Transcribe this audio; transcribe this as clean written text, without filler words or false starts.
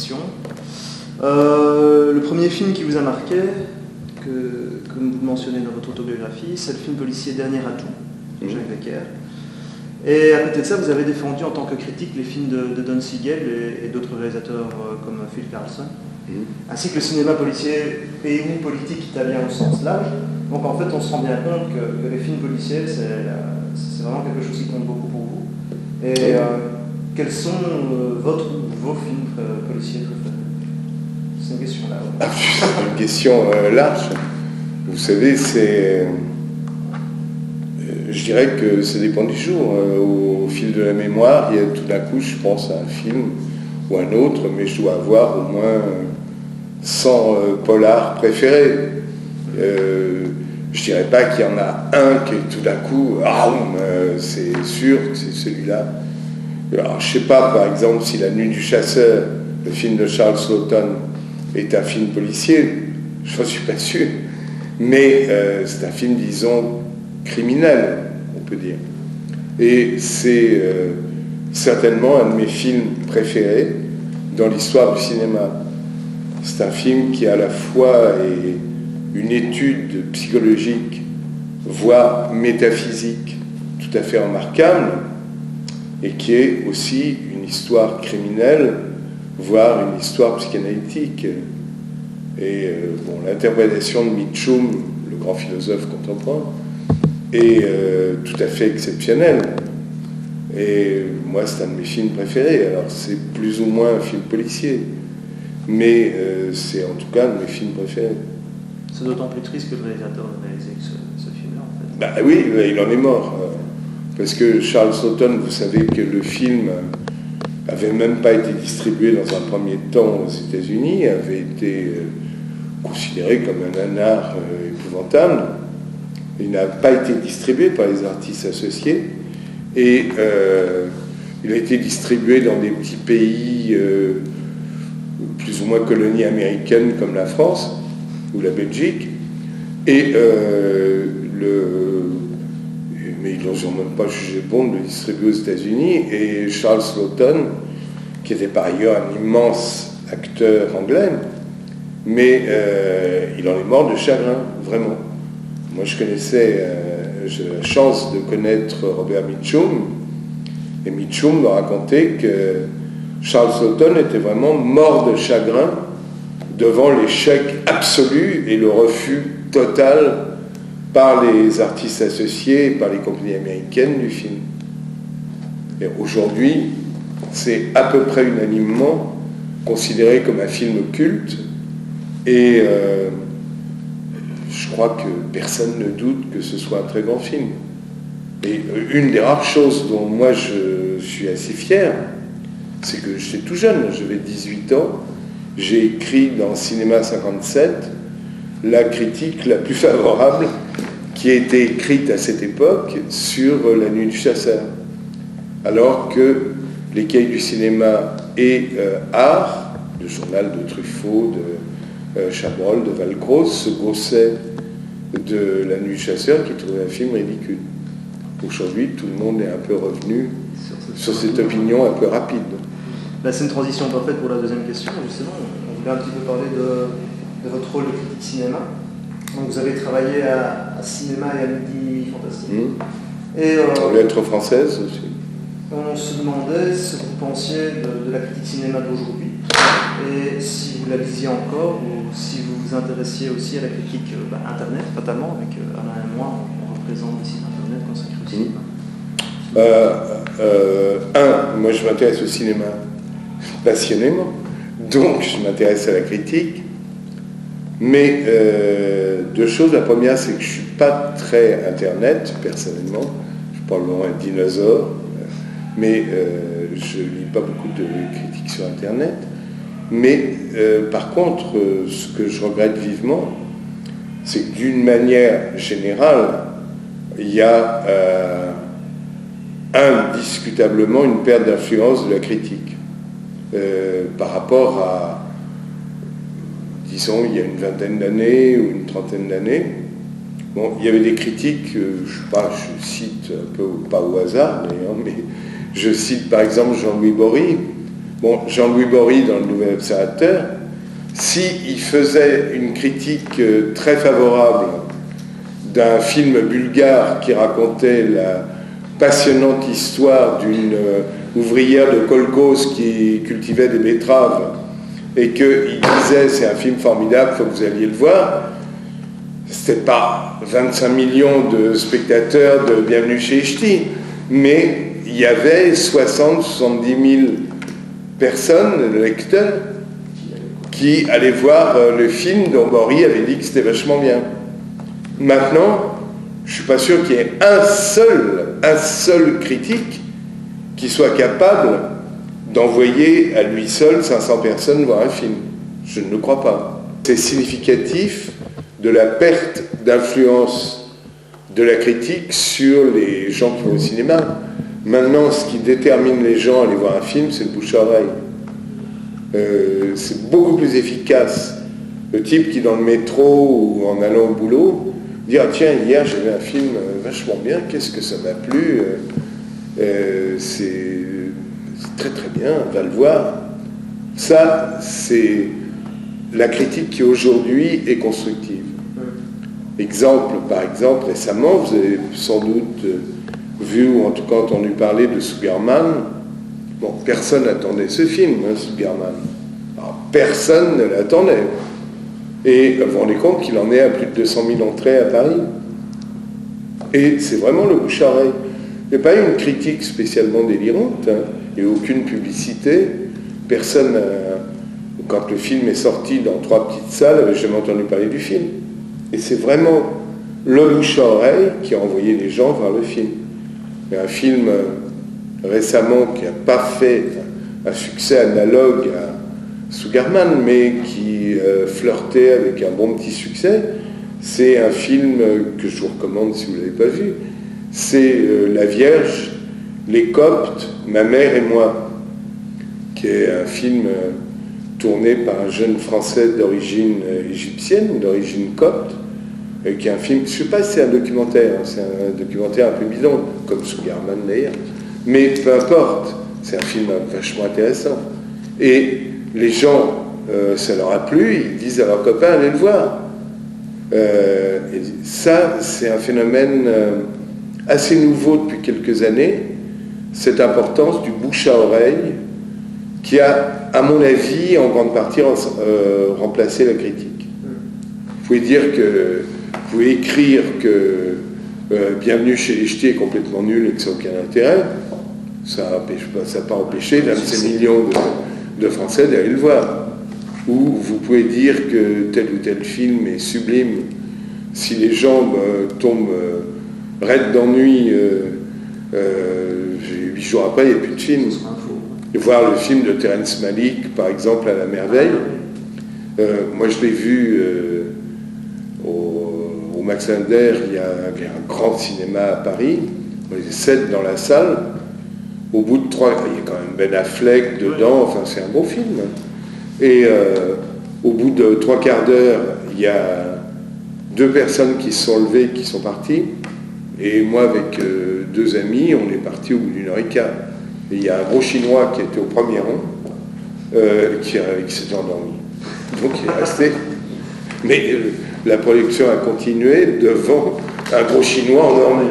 questions. Le premier film qui vous a marqué, que vous mentionnez dans votre autobiographie, c'est le film policier Dernier Atout, de Jacques Becker. Et à côté de ça, vous avez défendu en tant que critique les films de Don Siegel et d'autres réalisateurs comme Phil Karlsson, ainsi que le cinéma policier et ou politique italien au sens large. Donc en fait, on se rend bien compte que les films policiers, c'est vraiment quelque chose qui compte beaucoup pour vous. Et quels sont vos films policiers préférés? C'est une question là. C'est une question large. Vous savez, je dirais que ça dépend du jour. Au fil de la mémoire, il y a tout d'un coup, je pense à un film ou un autre, mais je dois avoir au moins 100 polars préférés. Je dirais pas qu'il y en a un qui tout d'un coup, c'est sûr que c'est celui-là. Alors, je sais pas, par exemple, si La Nuit du Chasseur, le film de Charles Laughton, est un film policier, je n'en suis pas sûr, mais c'est un film, disons, criminel, on peut dire. Et c'est certainement un de mes films préférés dans l'histoire du cinéma. C'est un film qui à la fois est une étude psychologique, voire métaphysique, tout à fait remarquable, et qui est aussi une histoire criminelle, voire une histoire psychanalytique. Et l'interprétation de Mitchum, le grand philosophe contemporain, est tout à fait exceptionnelle. Et moi, c'est un de mes films préférés. Alors, c'est plus ou moins un film policier, mais c'est en tout cas un de mes films préférés. C'est d'autant plus triste que le réalisateur a réalisé ce film-là, en fait. Bah oui, il en est mort. Parce que Charles Laughton, vous savez que le film avait même pas été distribué dans un premier temps aux États-Unis, avait été considéré comme un nanar épouvantable. Il n'a pas été distribué par les artistes associés et il a été distribué dans des petits pays plus ou moins colonies américaines comme la France ou la Belgique et mais ils n'ont même pas jugé bon de le distribuer aux États-Unis. Et Charles Laughton, qui était par ailleurs un immense acteur anglais, mais il en est mort de chagrin, vraiment. Moi, j'ai la chance de connaître Robert Mitchum, et Mitchum m'a raconté que Charles Laughton était vraiment mort de chagrin devant l'échec absolu et le refus total par les artistes associés et par les compagnies américaines du film. Et aujourd'hui, c'est à peu près unanimement considéré comme un film culte et je crois que personne ne doute que ce soit un très grand film. Et une des rares choses dont moi je suis assez fier, c'est que j'étais tout jeune, j'avais 18 ans, j'ai écrit dans Cinéma 57 la critique la plus favorable qui a été écrite à cette époque sur La Nuit du Chasseur. Alors que Les Cahiers du cinéma et Art, le journal de Truffaut, de Chabrol, de Valcroze, se gaussaient de La Nuit du Chasseur qui trouvait un film ridicule. Aujourd'hui, tout le monde est un peu revenu sur cette opinion un peu rapide. Là, c'est une transition parfaite pour la deuxième question. Justement, on voulait un petit peu parler de votre rôle de critique cinéma. Donc, vous avez travaillé à Cinéma et à Midi Fantastique. Et Lettres françaises aussi. On se demandait ce que vous pensiez de la critique cinéma d'aujourd'hui et si vous la lisiez encore ou si vous vous intéressiez aussi à la critique Internet, notamment avec Alain et moi, on représente des sites Internet consacrés au cinéma. Moi je m'intéresse au cinéma passionnément, donc je m'intéresse à la critique. Mais deux choses. La première, c'est que je ne suis pas très Internet, personnellement. Je suis probablement un dinosaure. Mais je ne lis pas beaucoup de critiques sur Internet. Mais par contre, ce que je regrette vivement, c'est que d'une manière générale, il y a indiscutablement une perte d'influence de la critique par rapport à, disons, il y a une vingtaine d'années ou une trentaine d'années. Bon, il y avait des critiques, je cite un peu, pas au hasard d'ailleurs, mais je cite par exemple Jean-Louis Bory, Bon, Jean-Louis Bory, dans le Nouvel Observateur, s'il faisait une critique très favorable d'un film bulgare qui racontait la passionnante histoire d'une ouvrière de kolkhoz qui cultivait des betteraves et qu'il disait c'est un film formidable, il faut que vous alliez le voir, c'était pas 25 millions de spectateurs de Bienvenue chez Ch'ti, mais il y avait 60-70 000 personnes, lecteurs, qui allaient voir le film dont Bory avait dit que c'était vachement bien. Maintenant, je ne suis pas sûr qu'il y ait un seul critique qui soit capable d'envoyer à lui seul 500 personnes voir un film. Je ne le crois pas. C'est significatif de la perte d'influence de la critique sur les gens qui vont au cinéma. Maintenant, ce qui détermine les gens à aller voir un film, c'est le bouche-à-oreille. C'est beaucoup plus efficace. Le type qui, dans le métro ou en allant au boulot, dit ah, tiens, hier j'ai vu un film vachement bien, qu'est-ce que ça m'a plu, c'est très très bien, va le voir. Ça, c'est la critique qui aujourd'hui est constructive. Par exemple, récemment, vous avez sans doute vu ou en tout cas entendu parler de Sugarman. Bon, personne n'attendait ce film, Sugarman. Alors, personne ne l'attendait. Et vous vous rendez compte qu'il en est à plus de 200 000 entrées à Paris. Et c'est vraiment le bouche-à-oreille. Il n'y a pas eu une critique spécialement délirante, hein. Il n'y a eu aucune publicité. Personne, quand le film est sorti dans 3 petites salles, n'avait jamais entendu parler du film. Et c'est vraiment le bouche-à-oreille qui a envoyé les gens vers le film. Il y a un film récemment qui n'a pas fait un succès analogue à Sugarman, mais qui flirtait avec un bon petit succès. C'est un film que je vous recommande si vous ne l'avez pas vu. C'est La Vierge, les Coptes, ma mère et moi, qui est un film tourné par un jeune Français d'origine égyptienne, d'origine copte, et qui est un film, je ne sais pas si c'est un documentaire, c'est un documentaire un peu bidon, comme Sugarman d'ailleurs, mais peu importe, c'est un film vachement intéressant. Et les gens, ça leur a plu, ils disent à leurs copains, allez le voir. Et ça, c'est un phénomène assez nouveau depuis quelques années, cette importance du bouche à oreille qui a, à mon avis, en grande partie remplacé la critique. Vous pouvez dire que, vous pouvez écrire que Bienvenue chez les Ch'tis est complètement nul et que ça n'a aucun intérêt. Ça n'a pas empêché 26 millions de Français d'aller le voir. Ou vous pouvez dire que tel ou tel film est sublime. Si les gens tombent raides d'ennui, 8 jours après, il n'y a plus de film. Et voir le film de Terrence Malick, par exemple, à la merveille. Moi, je l'ai vu au Max Linder, il y a un grand cinéma à Paris. On était 7 dans la salle. Au bout de 3, il y a quand même Ben Affleck dedans, enfin c'est un bon film. Et au bout de 3 quarts d'heure, il y a 2 personnes qui se sont levées, qui sont parties. Et moi, avec 2 amis, on est partis au bout d'1 heure et quart. Et il y a un gros Chinois qui était au premier rang, qui s'est endormi. Donc il est resté. Mais la production a continué devant un gros Chinois endormi.